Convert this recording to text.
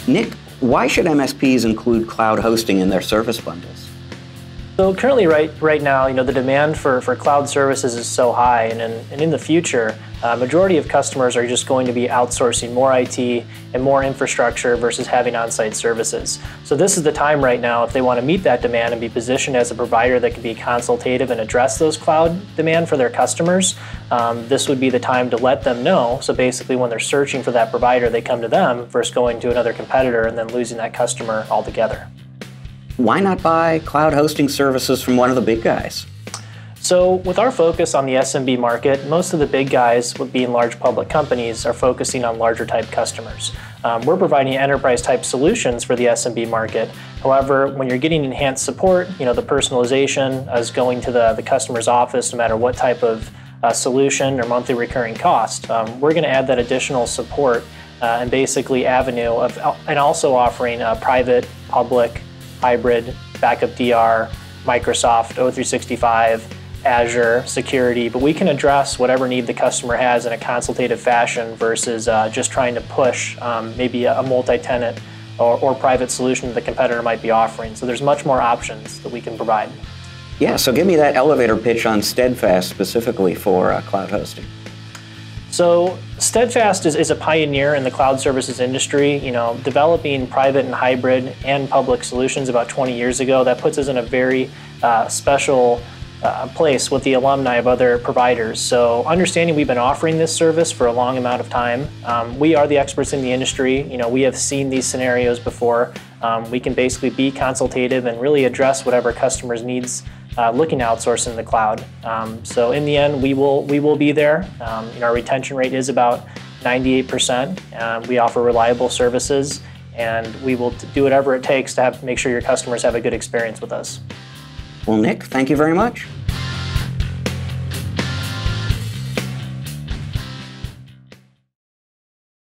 Nick, why should MSPs include cloud hosting in their service bundles? So currently, right now, the demand for cloud services is so high, and in the future, majority of customers are just going to be outsourcing more IT and more infrastructure versus having on-site services. So this is the time right now, if they want to meet that demand and be positioned as a provider that can be consultative and address those cloud demand for their customers, this would be the time to let them know. So basically, when they're searching for that provider, they come to them versus going to another competitor and then losing that customer altogether. Why not buy cloud hosting services from one of the big guys? So with our focus on the SMB market, most of the big guys, being large public companies, are focusing on larger type customers. We're providing enterprise type solutions for the SMB market. However, when you're getting enhanced support, the personalization as going to the customer's office, no matter what type of solution or monthly recurring cost, we're going to add that additional support and basically avenue of, and also offering private, public, hybrid, backup DR, Microsoft, O365, Azure, security, but we can address whatever need the customer has in a consultative fashion versus just trying to push maybe a multi-tenant or private solution that the competitor might be offering. So there's much more options that we can provide. Yeah, so give me that elevator pitch on Steadfast specifically for cloud hosting. So Steadfast is a pioneer in the cloud services industry, developing private and hybrid and public solutions about 20 years ago. That puts us in a very special place with the alumni of other providers. So understanding we've been offering this service for a long amount of time, we are the experts in the industry. We have seen these scenarios before. We can basically be consultative and really address whatever customers' needs looking to outsource in the cloud. So in the end, we will be there. Our retention rate is about 98%. We offer reliable services, and we will do whatever it takes to make sure your customers have a good experience with us. Well, Nick, thank you very much.